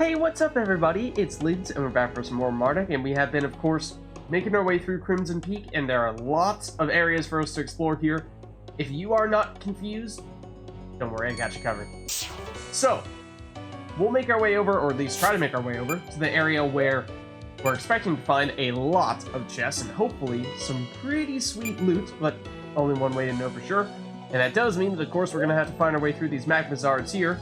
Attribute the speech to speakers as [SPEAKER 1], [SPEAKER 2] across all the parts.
[SPEAKER 1] Hey, what's up everybody? It's Vids, and we're back for some more Mardek, and we have been, of course, making our way through Crimson Peak, and there are lots of areas for us to explore here. If you are not confused, don't worry, I got you covered. So, we'll make our way over, or at least try to make our way over, to the area where we're expecting to find a lot of chests, and hopefully some pretty sweet loot, but only one way to know for sure. And that does mean that, of course, we're going to have to find our way through these magma zards here.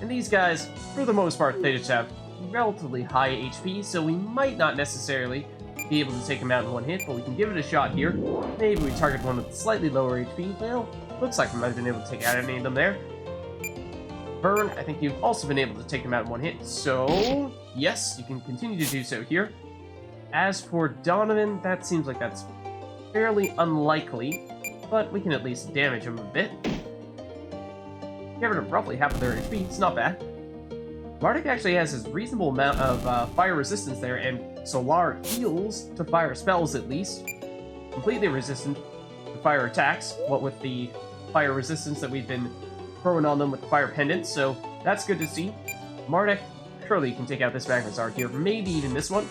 [SPEAKER 1] And these guys, for the most part, they just have relatively high HP, so we might not necessarily be able to take them out in one hit, but we can give it a shot here. Maybe we target one with slightly lower HP. Well, looks like we might have been able to take out any of them there. Burn, I think you've also been able to take them out in one hit, so yes, you can continue to do so here. As for Donovan, that seems like that's fairly unlikely, but we can at least damage him a bit. Get rid of roughly half of their HP, it's not bad. Mardek actually has a reasonable amount of fire resistance there, and Solar heals to fire spells at least. Completely resistant to fire attacks, what with the fire resistance that we've been throwing on them with the fire pendants, so that's good to see. Mardek, surely you can take out this magma zard here, maybe even this one.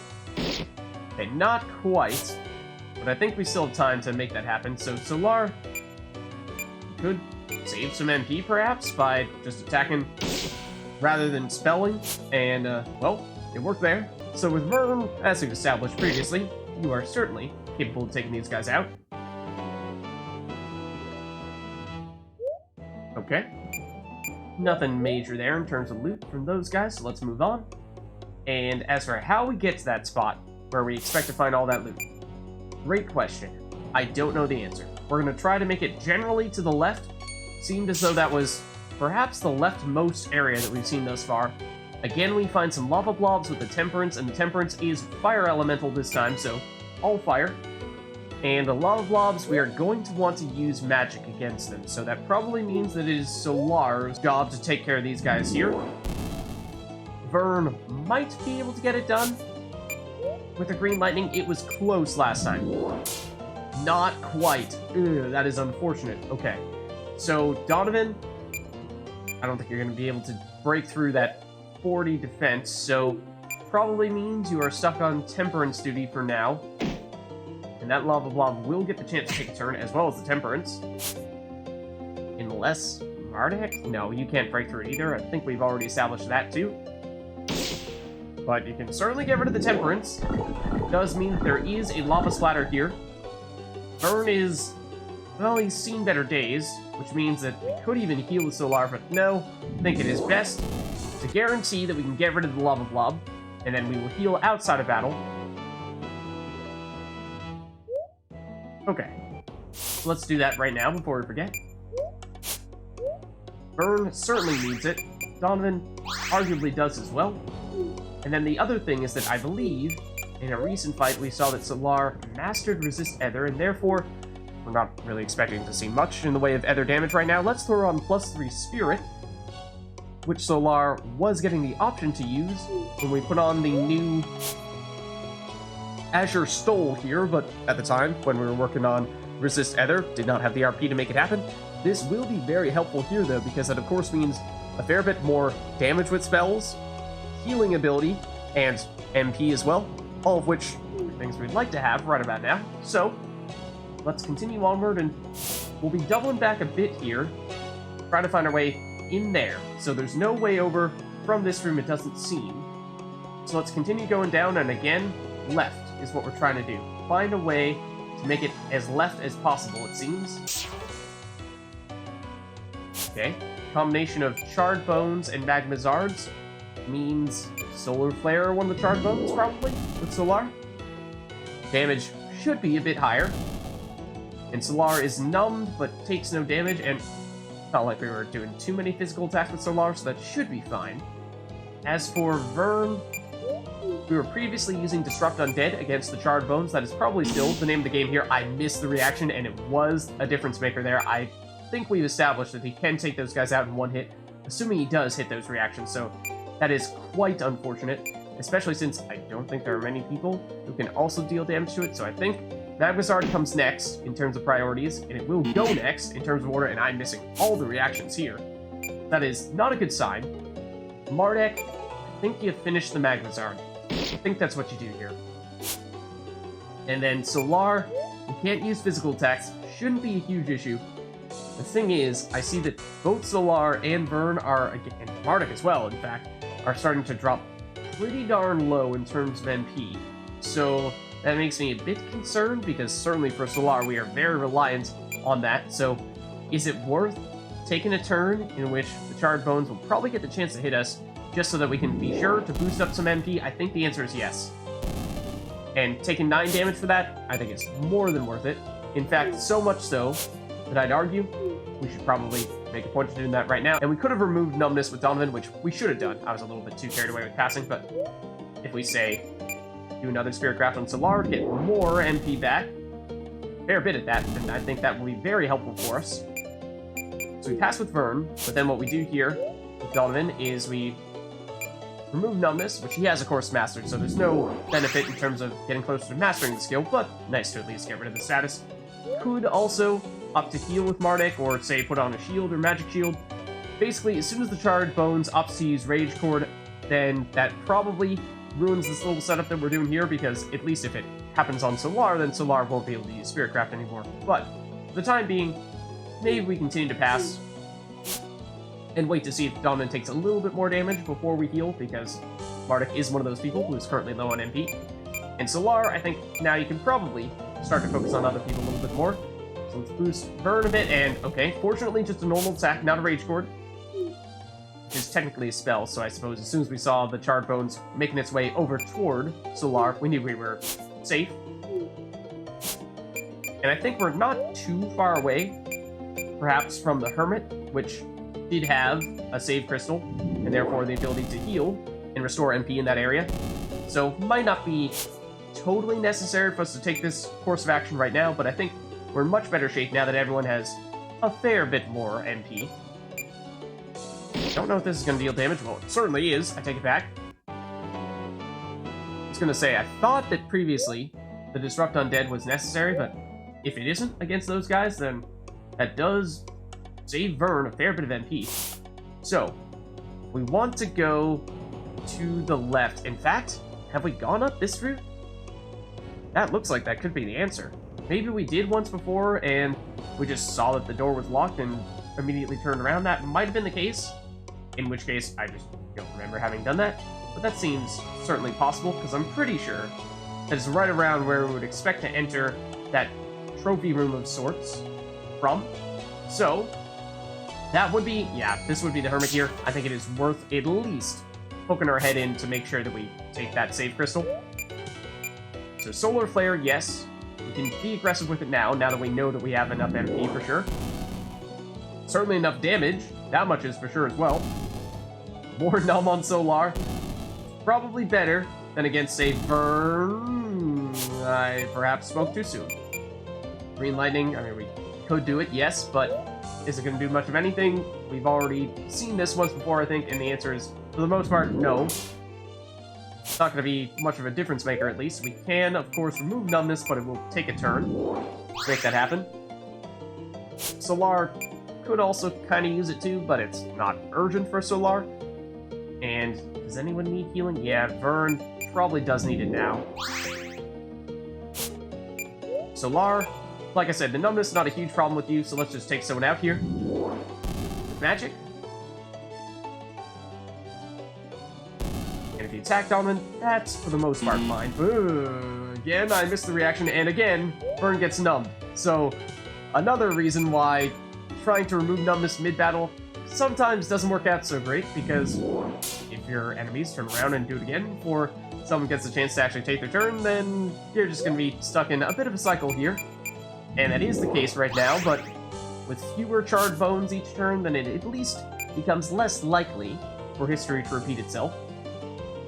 [SPEAKER 1] Okay, not quite, but I think we still have time to make that happen, so Solar could save some MP, perhaps, by just attacking rather than spelling, and, well, it worked there. So with Vern, as we've established previously, you are certainly capable of taking these guys out. Okay. Nothing major there in terms of loot from those guys, so let's move on. And as for how we get to that spot where we expect to find all that loot, great question. I don't know the answer. We're going to try to make it generally to the left. Seemed as though that was perhaps the leftmost area that we've seen thus far. Again, we find some lava blobs with the Temperance, and the Temperance is fire elemental this time, so all fire. And the lava blobs, we are going to want to use magic against them, so that probably means that it is Solar's job to take care of these guys here. Vern might be able to get it done with the green lightning. It was close last time. Not quite. Ugh, that is unfortunate. Okay. So, Donovan, I don't think you're going to be able to break through that 40 defense, so probably means you are stuck on Temperance duty for now. And that Lava Blob will get the chance to take a turn, as well as the Temperance. Unless Mardek? No, you can't break through it either. I think we've already established that too. But you can certainly get rid of the Temperance. It does mean that there is a Lava Splatter here. Burn is... well, he's seen better days, which means that we could even heal the Solar, but no, I think it is best to guarantee that we can get rid of the Lava Blob, and then we will heal outside of battle. Okay, let's do that right now before we forget. Burn certainly needs it. Donovan arguably does as well. And then the other thing is that I believe in a recent fight we saw that Solar mastered Resist Ether, and therefore we're not really expecting to see much in the way of Ether damage right now. Let's throw on +3 Spirit, which Solar was getting the option to use when we put on the new Azure Stole here, but at the time, when we were working on Resist Ether, did not have the RP to make it happen. This will be very helpful here, though, because that, of course, means a fair bit more damage with spells, healing ability, and MP as well, all of which are things we'd like to have right about now. So, let's continue onward, and we'll be doubling back a bit here, trying to find our way in there. So there's no way over from this room, it doesn't seem. So let's continue going down, and again, left is what we're trying to do. Find a way to make it as left as possible, it seems. Okay, combination of Charred Bones and Magma Zards means Solar Flare or one of the Charred Bones, probably, with Solar. Damage should be a bit higher. And Solar is numbed, but takes no damage, and it's not like we were doing too many physical attacks with Solar, so that should be fine. As for Vern, we were previously using Disrupt Undead against the Charred Bones. That is probably still the name of the game here. I missed the reaction, and it was a difference maker there. I think we've established that he can take those guys out in one hit, assuming he does hit those reactions, so that is quite unfortunate, especially since I don't think there are many people who can also deal damage to it, so I think Magma Zard comes next in terms of priorities, and it will go next in terms of order, and I'm missing all the reactions here. That is not a good sign. Mardek think you finish the Magnezard. I think that's what you do here. And then Solar, you can't use physical attacks. Shouldn't be a huge issue. The thing is, I see that both Solar and Vern are, and Mardek as well, in fact, are starting to drop pretty darn low in terms of MP. So that makes me a bit concerned, because certainly for Solar, we are very reliant on that. So is it worth taking a turn in which the Charred Bones will probably get the chance to hit us, just so that we can be sure to boost up some MP? I think the answer is yes. And taking 9 damage for that, I think it's more than worth it. In fact, so much so that I'd argue we should probably make a point of doing that right now. And we could have removed Numbness with Donovan, which we should have done. I was a little bit too carried away with passing, but if we say, do another Spirit Craft on Solar, get more MP back, a fair bit at that, and I think that will be very helpful for us. So we pass with Vern, but then what we do here with Donovan is we remove Numbness, which he has, of course, mastered, so there's no benefit in terms of getting closer to mastering the skill, but nice to at least get rid of the status. Could also up to heal with Mardek, or say put on a shield or magic shield. Basically, as soon as the Charred Bones ups to use Rage Cord, then that probably ruins this little setup that we're doing here, because at least if it happens on Solar, then Solar won't be able to use Spirit Craft anymore. But for the time being, maybe we continue to pass and wait to see if Donovan takes a little bit more damage before we heal, because Mardek is one of those people who is currently low on MP. And Solar, I think now you can probably start to focus on other people a little bit more. So let's boost Vern a bit, and okay, fortunately just a normal attack, not a Rage Cord. Which is technically a spell, so I suppose as soon as we saw the Charred Bones making its way over toward Solar, we knew we were safe. And I think we're not too far away, perhaps, from the Hermit, which did have a save crystal, and therefore the ability to heal and restore MP in that area. So might not be totally necessary for us to take this course of action right now, but I think we're in much better shape now that everyone has a fair bit more MP. Don't know if this is going to deal damage. Well, it certainly is. I take it back. I was going to say, I thought that previously the Disrupt Undead was necessary, but if it isn't against those guys, then that does save Vern a fair bit of MP. So, we want to go to the left. In fact, have we gone up this route? That looks like that could be the answer. Maybe we did once before, and we just saw that the door was locked and immediately turned around. That might have been the case, in which case I just don't remember having done that. But that seems certainly possible, because I'm pretty sure that it's right around where we would expect to enter that trophy room of sorts from. So, that would be, yeah, this would be the Hermit here. I think it is worth at least poking our head in to make sure that we take that save crystal. So Solar Flare, yes. We can be aggressive with it now that we know that we have enough MP for sure. Certainly enough damage. That much is for sure as well. More Numb on Solar. Probably better than against, say, Vern. I perhaps spoke too soon. Green Lightning, I mean, we could do it, yes, but is it going to do much of anything? We've already seen this once before, I think, and the answer is, for the most part, no. It's not going to be much of a difference maker, at least. We can, of course, remove Numbness, but it will take a turn to make that happen. Solar could also kind of use it too, but it's not urgent for Solar. And does anyone need healing? Yeah, Vern probably does need it now. Solar, like I said, the Numbness is not a huge problem with you, so let's just take someone out here. With magic. And if you attack Donovan, that's for the most part fine. Ooh, again, I missed the reaction, and again, Vern gets numbed. So, another reason why trying to remove Numbness mid-battle sometimes doesn't work out so great, because if your enemies turn around and do it again before someone gets a chance to actually take their turn, then you're just going to be stuck in a bit of a cycle here. And that is the case right now, but with fewer Charred Bones each turn, then it at least becomes less likely for history to repeat itself.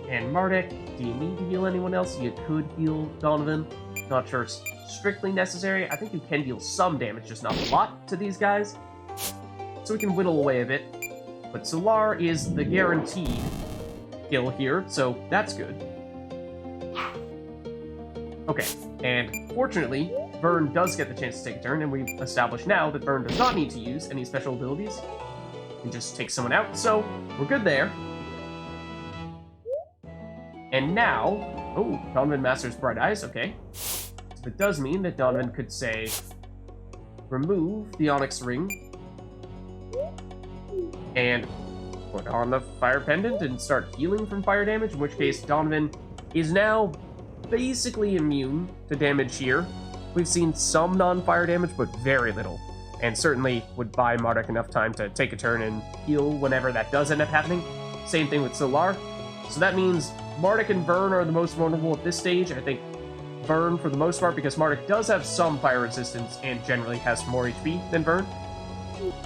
[SPEAKER 1] And Mardek, do you need to heal anyone else? You could heal Donovan. Not sure it's strictly necessary. I think you can deal some damage, just not a lot, to these guys. So we can whittle away a bit. But Solar is the guaranteed kill here, so that's good. Okay, and fortunately, Vern does get the chance to take a turn, and we've established now that Vern does not need to use any special abilities. He can just take someone out, so we're good there. And now, oh, Donovan masters Bright Eyes, okay. So that does mean that Donovan could say, remove the Onyx Ring, and put on the Fire Pendant and start healing from fire damage, in which case Donovan is now basically immune to damage here. We've seen some non-fire damage, but very little, and certainly would buy Mardek enough time to take a turn and heal whenever that does end up happening. Same thing with Solar. So that means Mardek and Vern are the most vulnerable at this stage. I think Vern for the most part, because Mardek does have some fire resistance and generally has more HP than Vern.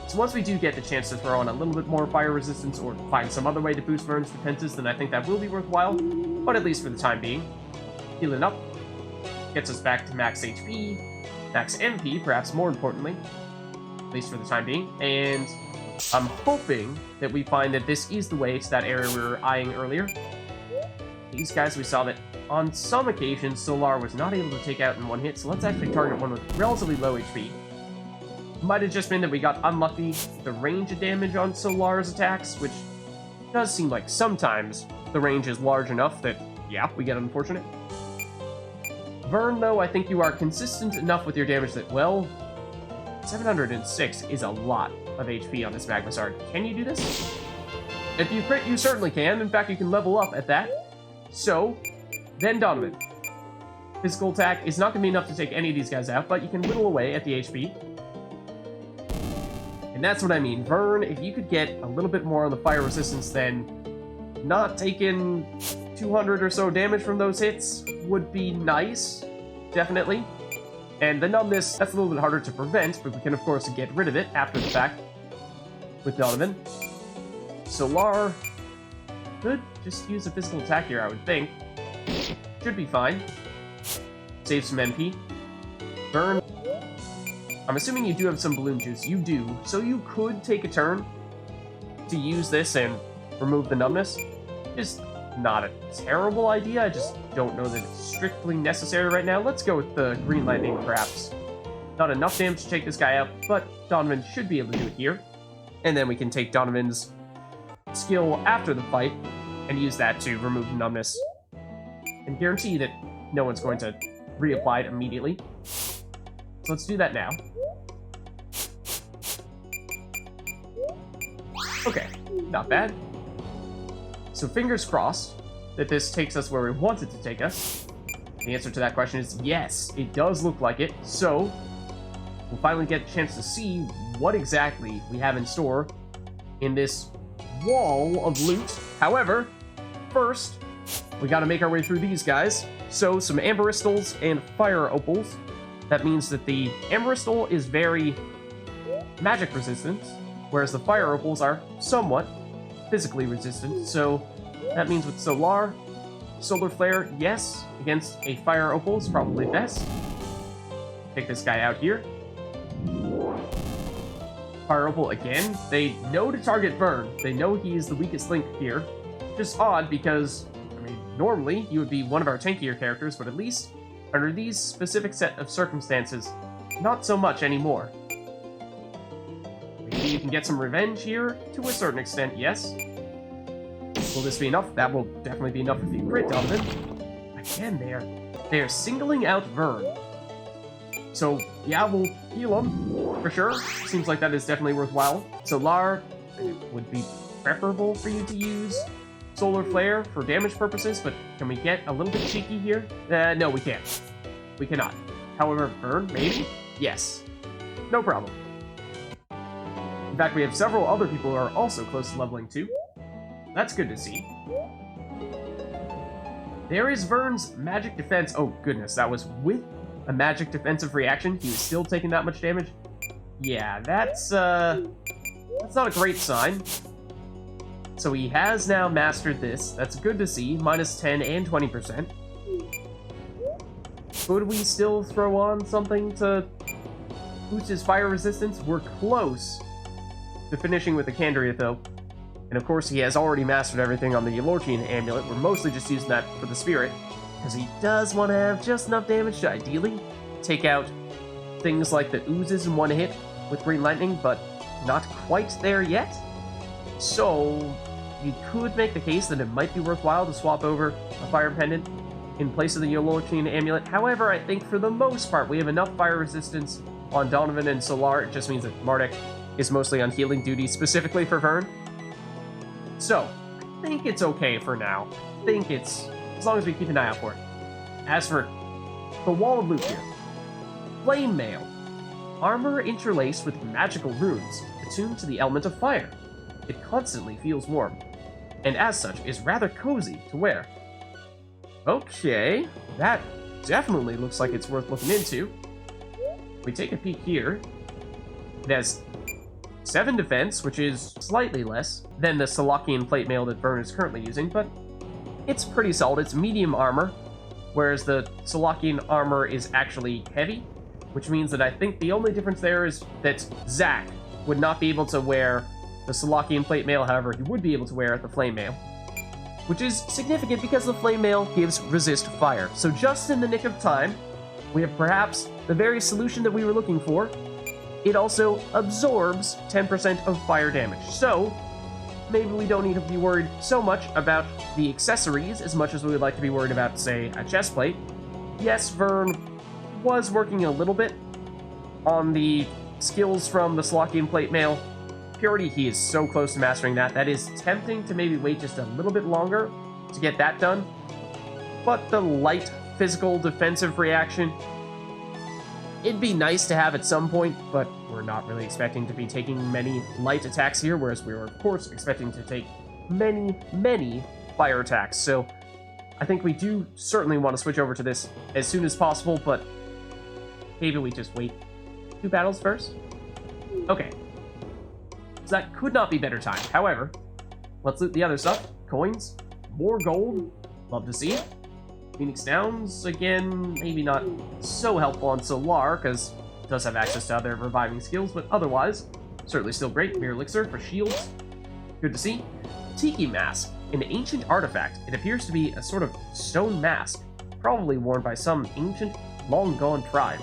[SPEAKER 1] So once we do get the chance to throw on a little bit more fire resistance or find some other way to boost Vern's defenses, then I think that will be worthwhile, but at least for the time being. Healing up gets us back to max HP, max MP, perhaps more importantly, at least for the time being, and I'm hoping that we find that this is the way to that area we were eyeing earlier. These guys, we saw that on some occasions Solar was not able to take out in one hit, so let's actually target one with relatively low HP. Might have just been that we got unlucky with the range of damage on Solar's attacks, which does seem like sometimes the range is large enough that, yeah, we get unfortunate. Vern, though, I think you are consistent enough with your damage that, well, 706 is a lot of HP on this Magmasard. Can you do this? If you crit, you certainly can. In fact, you can level up at that. So, then Donovan. Physical attack is not going to be enough to take any of these guys out, but you can whittle away at the HP. And that's what I mean. Vern, if you could get a little bit more on the fire resistance, then not taking 200 or so damage from those hits would be nice, definitely. And the numbness, that's a little bit harder to prevent, but we can of course get rid of it after the fact with Donovan. Solar could just use a physical attack here, I would think. Should be fine. Save some MP. Vern, I'm assuming you do have some balloon juice. You do. So you could take a turn to use this and remove the numbness. Just not a terrible idea. I just don't know that it's strictly necessary right now. Let's go with the Green Lightning, perhaps. Not enough damage to take this guy out, but Donovan should be able to do it here. And then we can take Donovan's skill after the fight and use that to remove the numbness and guarantee that no one's going to reapply it immediately. So let's do that now. Okay, not bad. So fingers crossed that this takes us where we want it to take us. The answer to that question is yes, it does look like it. So we'll finally get a chance to see what exactly we have in store in this wall of loot. However, first, we gotta make our way through these guys. So some Amberistals and Fire Opals. That means that the Amberistal is very magic resistant, whereas the Fire Opals are somewhat physically resistant. So that means with Solar Flare, yes, against a Fire Opal is probably best. Take this guy out here. Fire Opal again. They know to target Vern. They know he is the weakest link here. Just odd because, I mean, normally you would be one of our tankier characters, but at least under these specific set of circumstances, not so much anymore. Maybe you can get some revenge here to a certain extent, yes. Will this be enough? That will definitely be enough if you crit, Donovan. Again, they are singling out Vern. So, yeah, we'll heal him, for sure. Seems like that is definitely worthwhile. Solar, it would be preferable for you to use Solar Flare for damage purposes, but can we get a little bit cheeky here? No, we can't. We cannot. However, Vern, maybe? Yes. No problem. In fact, we have several other people who are also close to leveling too. That's good to see. There is Vern's magic defense. Oh, goodness, that was with a magic defensive reaction. He was still taking that much damage. Yeah, that's not a great sign. So he has now mastered this. That's good to see. Minus 10 and 20%. Could we still throw on something to boost his fire resistance? We're close to finishing with the Candaria, though. And of course, he has already mastered everything on the Yalorchian amulet. We're mostly just using that for the spirit, because he does want to have just enough damage to ideally take out things like the oozes in one hit with Green Lightning, but not quite there yet. So, you could make the case that it might be worthwhile to swap over a fire pendant in place of the Yolochin amulet. However, I think for the most part, we have enough fire resistance on Donovan and Solar. It just means that Mardek is mostly on healing duty, specifically for Vern. So, I think it's okay for now. I think it's, as long as we keep an eye out for it. As for the Wall of Loot here, Flame Mail. Armor interlaced with magical runes, attuned to the element of fire. It constantly feels warm, and as such is rather cozy to wear. Okay, that definitely looks like it's worth looking into. We take a peek here. It has 7 defense, which is slightly less than the Salakian plate mail that Vern is currently using, but it's pretty solid. It's medium armor, whereas the Salakian armor is actually heavy, which means that I think the only difference there is that Zack would not be able to wear the Salakian plate mail. However, he would be able to wear the flame mail, which is significant because the flame mail gives resist fire. So just in the nick of time, we have perhaps the very solution that we were looking for. It also absorbs 10% of fire damage. So maybe we don't need to be worried so much about the accessories as much as we would like to be worried about, say, a chest plate. Yes, Vern was working a little bit on the skills from the Salakian plate mail. Purity, he is so close to mastering that. That is tempting to maybe wait just a little bit longer to get that done. But the light physical defensive reaction, it'd be nice to have at some point, but we're not really expecting to be taking many light attacks here, whereas we were, of course, expecting to take many, many fire attacks. So I think we do certainly want to switch over to this as soon as possible, but maybe we just wait 2 battles first? Okay. So that could not be better timed. However, let's loot the other stuff. Coins, more gold, love to see it. Phoenix Downs, again, maybe not so helpful on Solar, because it does have access to other reviving skills, but otherwise, certainly still great. Mirror Elixir for shields, good to see. Tiki Mask, an ancient artifact. It appears to be a sort of stone mask, probably worn by some ancient, long-gone tribe.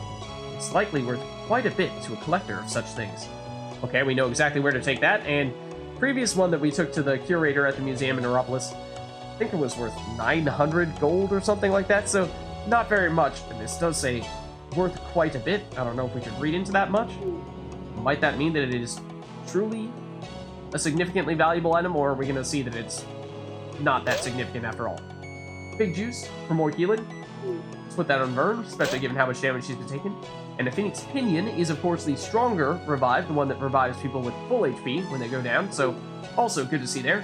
[SPEAKER 1] It's likely worth quite a bit to a collector of such things. Okay, we know exactly where to take that, and previous one that we took to the curator at the museum in Neuropolis, I think it was worth 900 gold or something like that, so not very much, and this does say worth quite a bit. I don't know if we could read into that much. Might that mean that it is truly a significantly valuable item, or are we going to see that it's not that significant after all? Big Juice for more healing. Let's put that on Vern, especially given how much damage she's been taking. And the Phoenix Pinion is, of course, the stronger revive, the one that revives people with full HP when they go down, so also good to see there.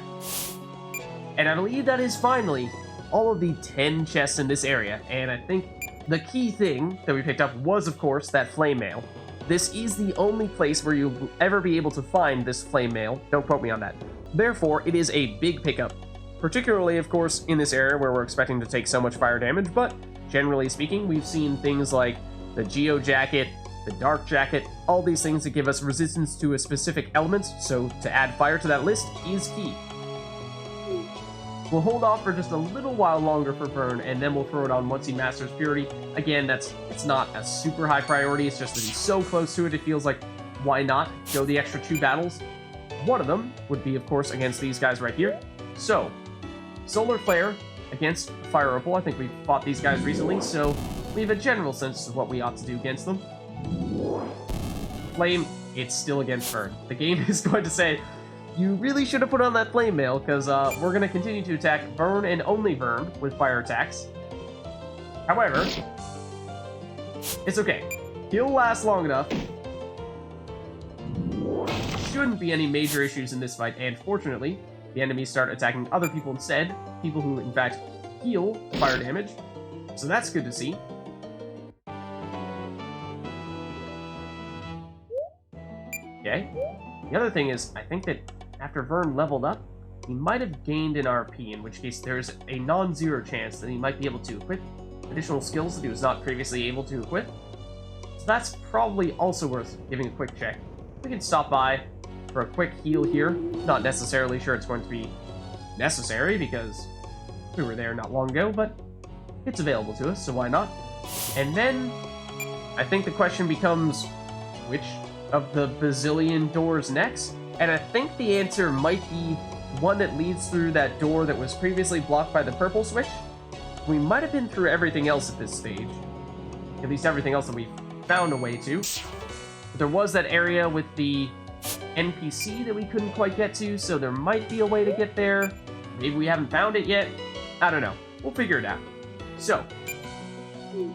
[SPEAKER 1] And I believe that is finally all of the 10 chests in this area, and I think the key thing that we picked up was, of course, that flame mail. This is the only place where you'll ever be able to find this flame mail. Don't quote me on that. Therefore, it is a big pickup, particularly, of course, in this area where we're expecting to take so much fire damage, but generally speaking, we've seen things like the Geo Jacket, the Dark Jacket, all these things that give us resistance to a specific element, so to add fire to that list is key. We'll hold off for just a little while longer for Vern, and then we'll throw it on once he masters Purity. Again, it's not a super high priority, it's just that he's so close to it, it feels like, why not go the extra 2 battles? One of them would be, of course, against these guys right here. So, Solar Flare against Fire Opal. I think we've fought these guys recently, so we have a general sense of what we ought to do against them. Flame, it's still against Vern. The game is going to say, you really should have put on that flame mail, because we're going to continue to attack Vern and only Vern with fire attacks. However, it's okay. He'll last long enough. Shouldn't be any major issues in this fight, and fortunately, the enemies start attacking other people instead, people who, in fact, heal fire damage. So that's good to see. Okay. The other thing is, I think that after Vern leveled up, he might have gained an RP, in which case there's a non-zero chance that he might be able to equip additional skills that he was not previously able to equip. So that's probably also worth giving a quick check. We can stop by for a quick heal here. Not necessarily sure it's going to be necessary, because we were there not long ago, but it's available to us, so why not? And then, I think the question becomes, which of the bazillion doors next? And I think the answer might be one that leads through that door that was previously blocked by the purple switch. We might have been through everything else at this stage. At least everything else that we found a way to. But there was that area with the NPC that we couldn't quite get to, so there might be a way to get there. Maybe we haven't found it yet. I don't know. We'll figure it out. So,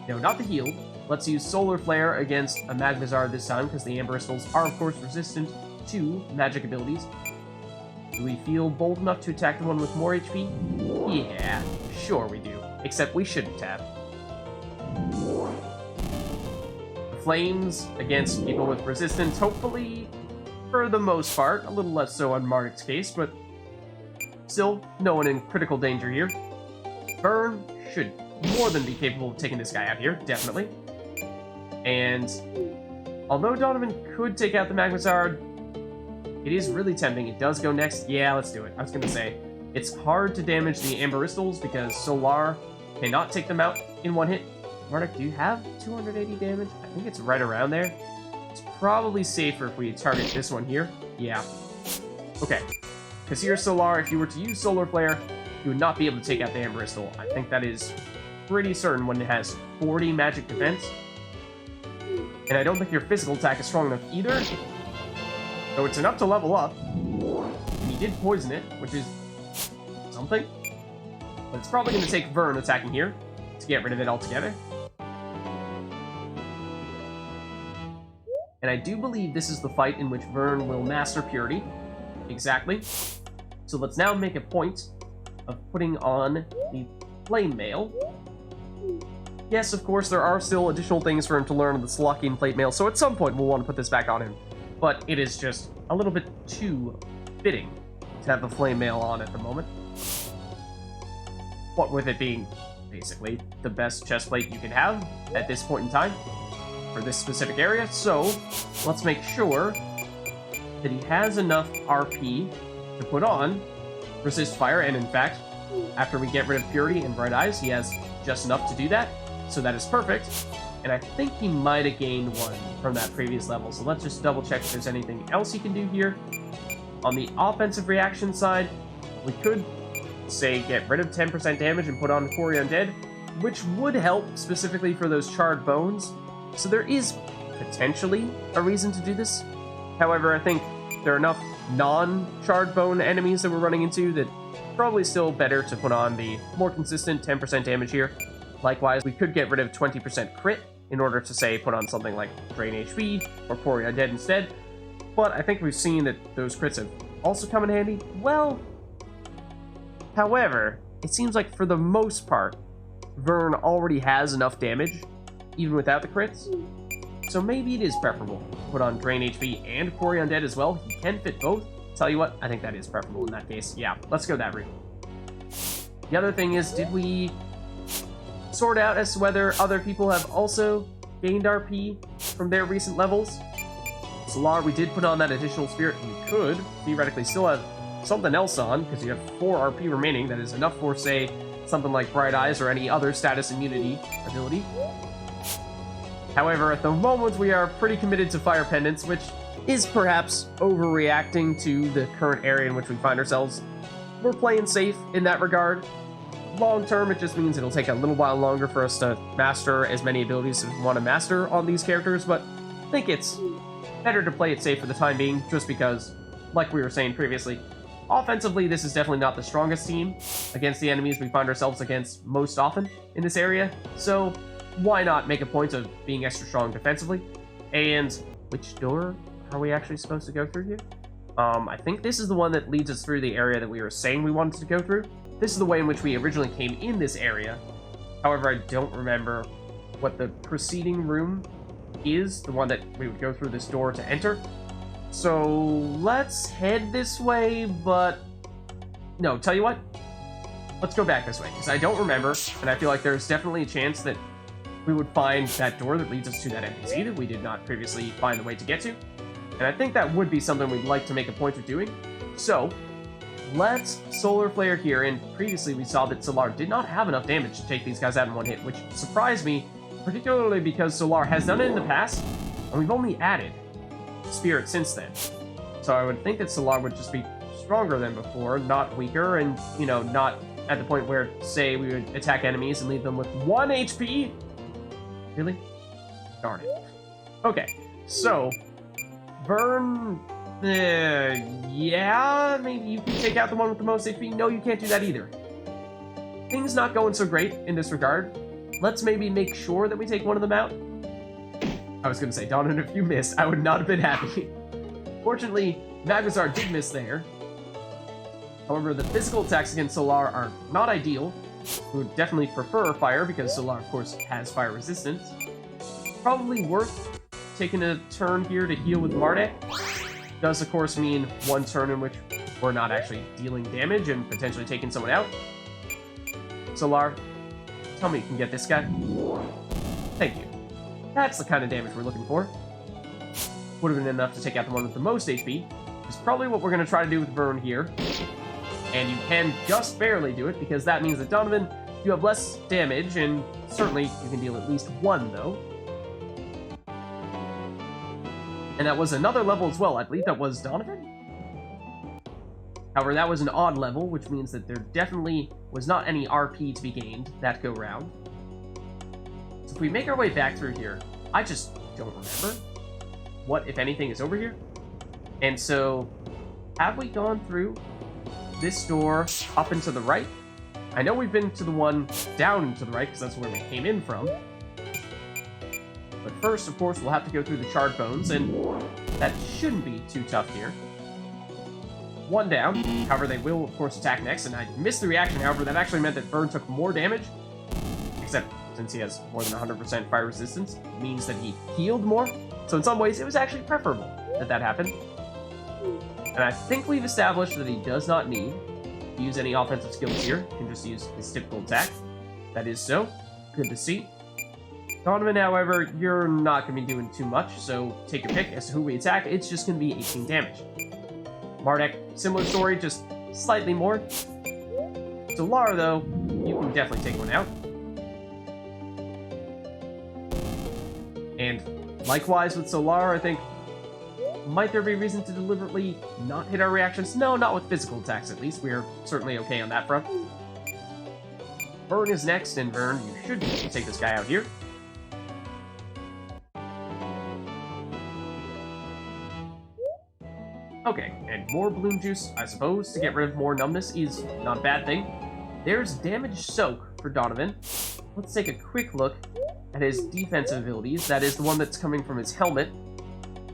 [SPEAKER 1] no, not the heal. Let's use Solar Flare against a Magmazar this time, because the Amber Crystals are, of course, resistant to magic abilities. Do we feel bold enough to attack the one with more HP? Yeah, sure we do. Except we shouldn't have. Flames against people with resistance, hopefully, for the most part. A little less so on Mardek's case, but still, no one in critical danger here. Burn should more than be capable of taking this guy out here, definitely. And although Donovan could take out the Magmazard, it is really tempting. It does go next. Yeah, let's do it. I was going to say, it's hard to damage the Amber Crystals because Solar cannot take them out in one hit. Mardek, do you have 280 damage? I think it's right around there. It's probably safer if we target this one here. Yeah. Okay. Because here, Solar, if you were to use Solar Flare, you would not be able to take out the Amber Crystal. I think that is pretty certain when it has 40 magic defense. And I don't think your physical attack is strong enough either. So it's enough to level up. And he did poison it, which is something. But it's probably going to take Vern attacking here to get rid of it altogether. And I do believe this is the fight in which Vern will master Purity. Exactly. So let's now make a point of putting on the Flame Mail. Yes, of course, there are still additional things for him to learn on the Slovakian Plate Mail, so at some point we'll want to put this back on him. But it is just a little bit too fitting to have the Flame Mail on at the moment. What with it being, basically, the best chest plate you can have at this point in time for this specific area. So, let's make sure that he has enough RP to put on Resist Fire, and in fact, after we get rid of Purity and Bright Eyes, he has just enough to do that. So that is perfect, and I think he might have gained one from that previous level, so let's just double check if there's anything else he can do here. On the offensive reaction side, we could, say, get rid of 10% damage and put on Quarry Undead, which would help specifically for those charred bones, so there is potentially a reason to do this. However, I think there are enough non-charred bone enemies that we're running into that probably still better to put on the more consistent 10% damage here. Likewise, we could get rid of 20% crit in order to, say, put on something like Drain HP or Quarry Undead instead. But I think we've seen that those crits have also come in handy. Well, however, it seems like for the most part, Vern already has enough damage, even without the crits. So maybe it is preferable to put on Drain HP and Quarry Undead as well. He can fit both. Tell you what, I think that is preferable in that case. Yeah, let's go that route. The other thing is, did we sort out as to whether other people have also gained RP from their recent levels? Solar, we did put on that additional spirit. You could theoretically still have something else on, because you have 4 RP remaining. That is enough for, say, something like Bright Eyes or any other status immunity ability. However, at the moment, we are pretty committed to Fire Pendants, which is perhaps overreacting to the current area in which we find ourselves. We're playing safe in that regard. Long term, it just means it'll take a little while longer for us to master as many abilities as we want to master on these characters, but I think it's better to play it safe for the time being, just because, like we were saying previously, offensively, this is definitely not the strongest team against the enemies we find ourselves against most often in this area, so why not make a point of being extra strong defensively? And which door are we actually supposed to go through here? I think this is the one that leads us through the area that we were saying we wanted to go through. This is the way in which we originally came in this area. However, I don't remember what the preceding room is, the one that we would go through this door to enter. So let's head this way, but no, tell you what, let's go back this way, because I don't remember, and I feel like there's definitely a chance that we would find that door that leads us to that NPC that we did not previously find the way to get to. And I think that would be something we'd like to make a point of doing. So let's Solar Flare here, and previously we saw that Solar did not have enough damage to take these guys out in one hit, which surprised me, particularly because Solar has done it in the past, and we've only added Spirit since then. So I would think that Solar would just be stronger than before, not weaker, and, you know, not at the point where, say, we would attack enemies and leave them with 1 HP? Really? Darn it. Okay, so, Vern, yeah, maybe you can take out the one with the most HP? No, you can't do that either. Things not going so great in this regard. Let's maybe make sure that we take one of them out. I was going to say, Donovan, if you missed, I would not have been happy. Fortunately, Magazar did miss there. However, the physical attacks against Solar are not ideal. We would definitely prefer fire, because Solar, of course, has fire resistance. Probably worth taking a turn here to heal with Mardek. Does, of course, mean one turn in which we're not actually dealing damage and potentially taking someone out. Solar, tell me you can get this guy. Thank you. That's the kind of damage we're looking for. Would have been enough to take out the one with the most HP. It's probably what we're going to try to do with Vern here. And you can just barely do it, because that means that Donovan, you have less damage, and certainly you can deal at least one, though. And that was another level as well. I believe that was Donovan? However, that was an odd level, which means that there definitely was not any RP to be gained that go round. So if we make our way back through here, I just don't remember what, if anything, is over here. And so, have we gone through this door up and to the right? I know we've been to the one down and to the right, because that's where we came in from. But first, of course, we'll have to go through the charred bones, and that shouldn't be too tough here. One down. However, they will, of course, attack next, and I missed the reaction. However, that actually meant that Vern took more damage. Except, since he has more than 100% fire resistance, it means that he healed more. So in some ways, it was actually preferable that that happened. And I think we've established that he does not need to use any offensive skills here. He can just use his typical attack. That is so. Good to see. Donovan, however, you're not going to be doing too much, so take your pick as to who we attack. It's just going to be 18 damage. Mardek, similar story, just slightly more. Solar, though, you can definitely take one out. And likewise with Solar, I think, might there be reason to deliberately not hit our reactions? No, not with physical attacks, at least. We are certainly okay on that front. Vern is next, and Vern, you should be able to take this guy out here. Okay, and more bloom juice, I suppose, to get rid of more numbness is not a bad thing. There's damage soak for Donovan. Let's take a quick look at his defensive abilities. That is the one that's coming from his helmet.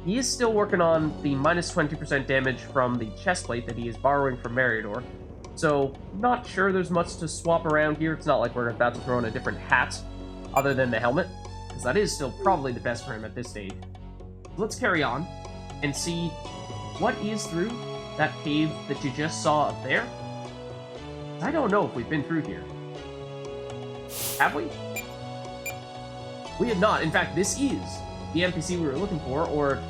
[SPEAKER 1] He is still working on the minus 20% damage from the chest plate that he is borrowing from Meriador. So, not sure there's much to swap around here. It's not like we're about to throw in a different hat other than the helmet, because that is still probably the best for him at this stage. Let's carry on and see what is through that cave that you just saw up there. I don't know if we've been through here. Have we? We have not. In fact, this is the NPC we were looking for, or...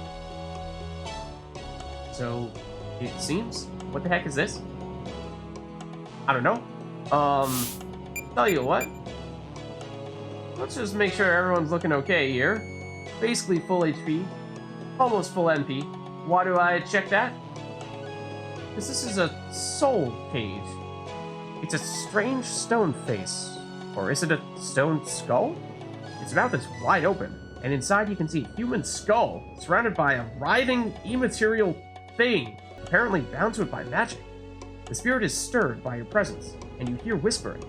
[SPEAKER 1] So, it seems. What the heck is this? I don't know. Tell you what. Let's just make sure everyone's looking okay here. Basically full HP. Almost full MP. Why do I check that? Because this is a soul cage. It's a strange stone face. Or is it a stone skull? Its mouth is wide open, and inside you can see a human skull surrounded by a writhing, immaterial thing, apparently bound to it by magic. The spirit is stirred by your presence, and you hear whispering.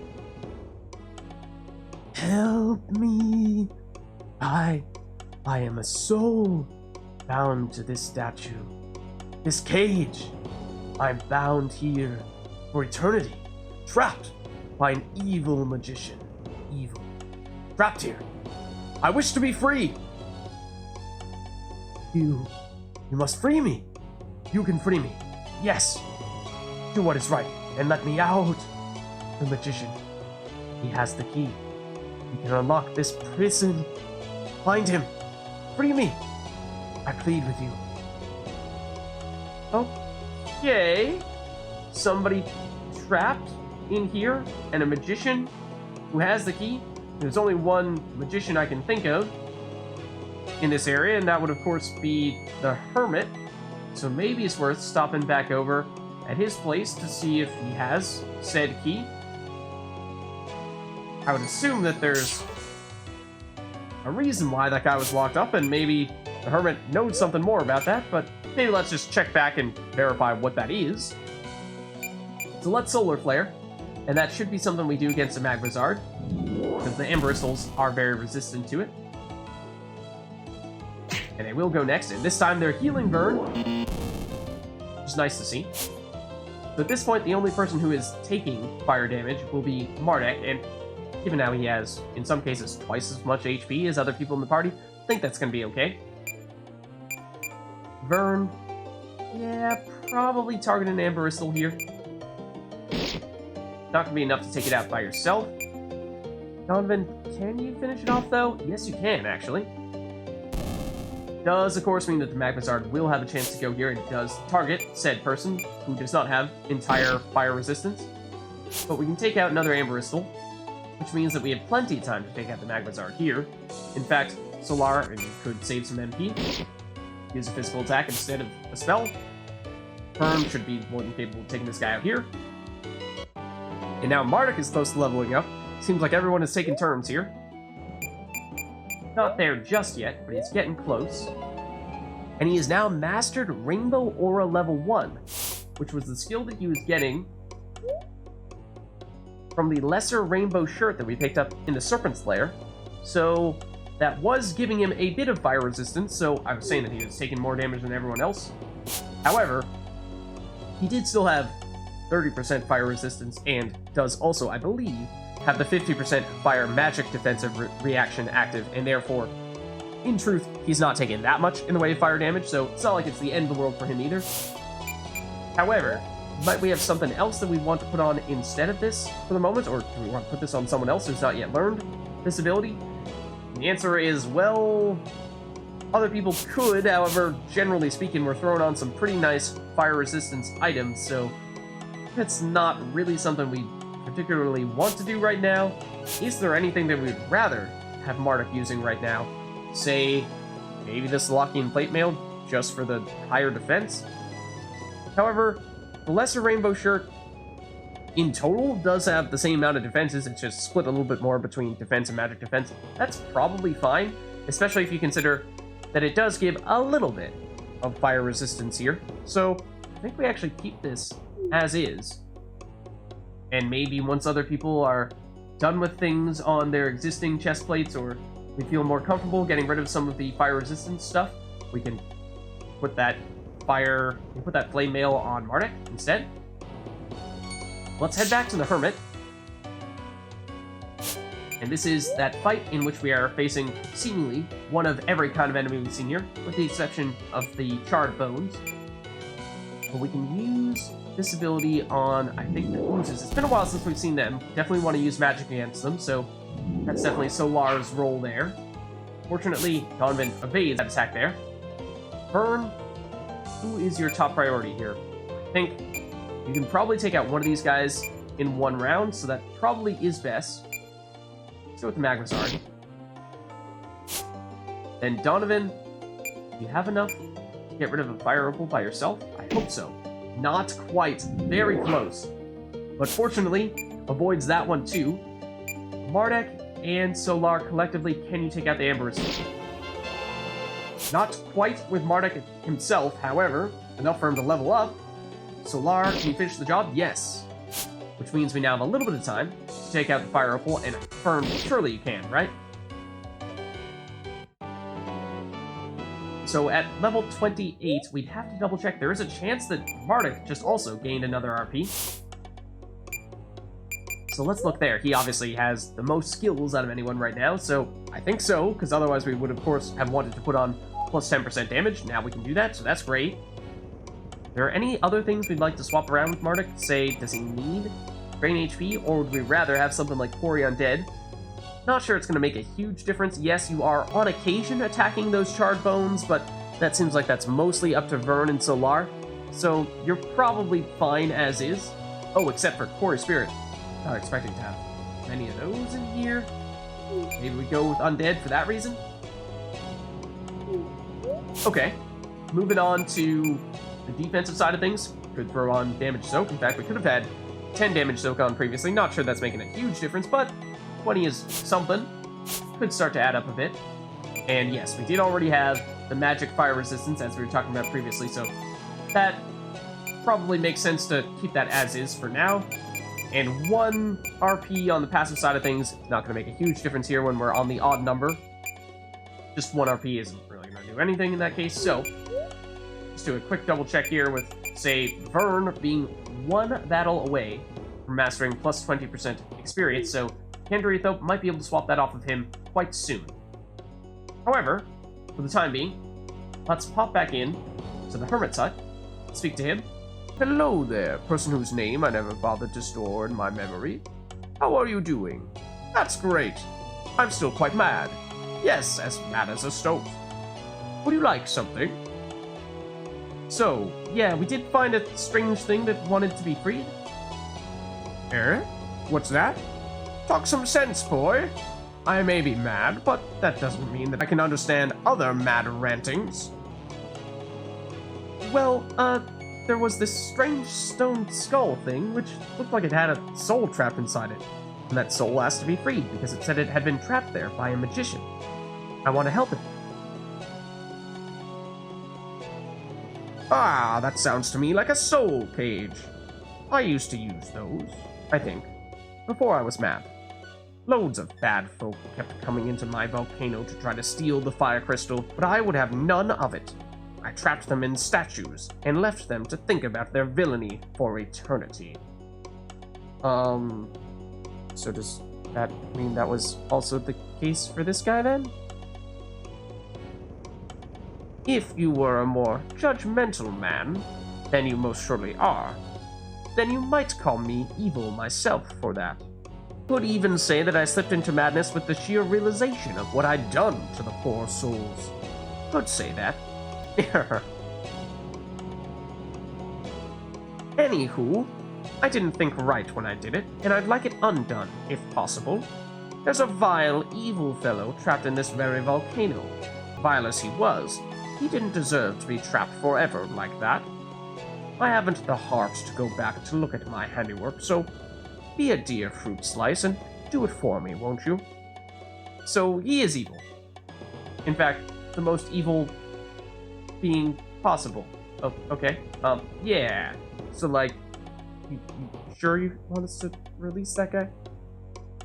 [SPEAKER 1] Help me! I am a soul bound to this statue, this cage. I'm bound here for eternity, trapped by an evil magician. Evil. Trapped here. I wish to be free. You must free me. You can free me. Yes. Do what is right and let me out. The magician. He has the key. He can unlock this prison. Find him. Free me. I plead with you. Okay. Somebody trapped in here and a magician who has the key. There's only one magician I can think of in this area, and that would of course be the Hermit. So maybe it's worth stopping back over at his place to see if he has said key. I would assume that there's a reason why that guy was locked up, and maybe the Hermit knows something more about that, but maybe let's just check back and verify what that is. So let's Solar Flare, and that should be something we do against a Magmazard, because the Amber Crystals are very resistant to it. And they will go next, and this time they're Healing Burn, which is nice to see. So at this point, the only person who is taking fire damage will be Mardek, and even now he has, in some cases, twice as much HP as other people in the party. I think that's going to be okay. Vern, yeah, probably target an Amber Crystal here. Not going to be enough to take it out by yourself. Donovan, can you finish it off, though? Yes, you can, actually. Does, of course, mean that the Magmazard will have a chance to go here and does target said person who does not have entire fire resistance. But we can take out another Amber Crystal, which means that we have plenty of time to take out the Magmazard here. In fact, Solar could save some MP, use a physical attack instead of a spell. Firm should be more than capable of taking this guy out here. And now Mardek is close to leveling up. Seems like everyone is taking turns here. Not there just yet, but he's getting close. And he has now mastered Rainbow Aura level 1, which was the skill that he was getting from the lesser rainbow shirt that we picked up in the Serpent's Lair. So that was giving him a bit of fire resistance, so I was saying that he was taking more damage than everyone else. However, he did still have 30% fire resistance and does also, I believe, have the 50% fire magic defensive reaction active, and therefore, in truth, he's not taking that much in the way of fire damage, so it's not like it's the end of the world for him either. However, might we have something else that we want to put on instead of this for the moment, or do we want to put this on someone else who's not yet learned this ability? And the answer is, well, other people could, however, generally speaking, we're throwing on some pretty nice fire resistance items, so it's not really something we particularly want to do right now. Is there anything that we'd rather have Mardek using right now? Say, maybe this Lockian Plate Mail, just for the higher defense? However, the lesser rainbow shirt, in total, does have the same amount of defenses. It's just split a little bit more between defense and magic defense. That's probably fine, especially if you consider that it does give a little bit of fire resistance here. So, I think we actually keep this as is. And maybe once other people are done with things on their existing chest plates, or we feel more comfortable getting rid of some of the fire resistance stuff, we can put that flame mail on Mardek instead. Let's head back to the Hermit. And this is that fight in which we are facing seemingly one of every kind of enemy we've seen here, with the exception of the Charred Bones. But we can use this ability on, I think, the Oozes. It's been a while since we've seen them. Definitely want to use magic against them, so that's definitely Solar's role there. Fortunately, Donovan evades that attack there. Vern, who is your top priority here? I think you can probably take out one of these guys in one round, so that probably is best. Let's go with the Magmazard. Then Donovan, do you have enough to get rid of a Fire Opal by yourself? I hope so. Not quite. Very close. But fortunately, avoids that one too. Mardek and Solar collectively, can you take out the Amber Crystal? Not quite with Mardek himself, however, enough for him to level up. Solar, can you finish the job? Yes. Which means we now have a little bit of time to take out the Fire Opal and affirm, surely you can, right? So at level 28, we'd have to double check. There is a chance that Mardek just also gained another RP. So let's look there. He obviously has the most skills out of anyone right now, so I think so, because otherwise we would, of course, have wanted to put on plus 10% damage. Now we can do that, so that's great. Are there any other things we'd like to swap around with Mardek? Say, does he need Drain HP, or would we rather have something like Quarry Undead? Not sure it's going to make a huge difference. Yes, you are on occasion attacking those Charred Bones, but that seems like that's mostly up to Vern and Solar. So you're probably fine as is. Oh, except for Quarry Spirit. Not expecting to have many of those in here. Maybe we go with Undead for that reason. Okay, moving on to the defensive side of things. could throw on damage soak. In fact, we could have had 10 damage soak on previously. Not sure that's making a huge difference, but 20 is something. Could start to add up a bit. And yes, we did already have the magic fire resistance, as we were talking about previously, so that probably makes sense to keep that as is for now. And 1 RP on the passive side of things, not going to make a huge difference here when we're on the odd number. Just 1 RP isn't really going to do anything in that case, so let's do a quick double check here with, say, Vern being 1 battle away from mastering plus 20% experience, so Kandrithop might be able to swap that off of him quite soon. However, for the time being, let's pop back in to the Hermit's Hut, speak to him. Hello there, person whose name I never bothered to store in my memory. How are you doing? That's great. I'm still quite mad. Yes, as mad as a stove. Would you like something? So, yeah, we did find a strange thing that wanted to be freed. What's that? Talk some sense, boy. I may be mad, but that doesn't mean that I can understand other mad rantings. Well, there was this strange stone skull thing, which looked like it had a soul trapped inside it. And that soul asked to be freed because it said it had been trapped there by a magician. I want to help it. Ah, that sounds to me like a soul cage. I used to use those, I think, before I was mad. Loads of bad folk kept coming into my volcano to try to steal the fire crystal, but I would have none of it. I trapped them in statues and left them to think about their villainy for eternity. So does that mean that was also the case for this guy then? If you were a more judgmental man, than you most surely are, then you might call me evil myself for that. Could even say that I slipped into madness with the sheer realization of what I'd done to the poor souls. Could say that. Anywho, I didn't think right when I did it, and I'd like it undone, if possible. There's a vile, evil fellow trapped in this very volcano. Vile as he was, he didn't deserve to be trapped forever like that. I haven't the heart to go back to look at my handiwork, so be a dear fruit slice and do it for me, won't you? So he is evil. In fact, the most evil being possible. Oh, okay. Yeah. So, like, you sure you want us to release that guy?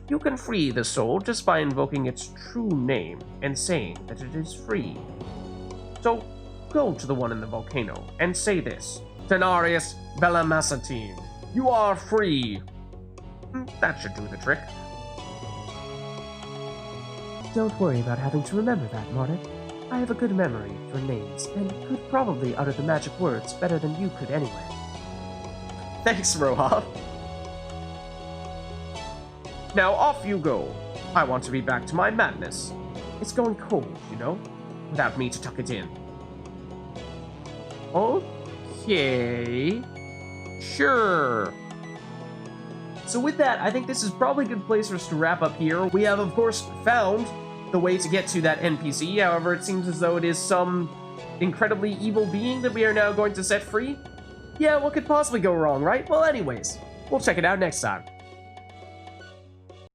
[SPEAKER 1] You can free the soul just by invoking its true name and saying that it is free. So, go to the one in the volcano and say this. Tenarius Bellamasatine, you are free. That should do the trick. Don't worry about having to remember that, Mardek. I have a good memory for names, and could probably utter the magic words better than you could anyway. Thanks, Rohab. Now off you go. I want to be back to my madness. It's going cold, you know, without me to tuck it in. Okay. Sure. So with that, I think this is probably a good place for us to wrap up here. We have, of course, found the way to get to that NPC. However, it seems as though it is some incredibly evil being that we are now going to set free. Yeah, what could possibly go wrong, right? Well, anyways, we'll check it out next time.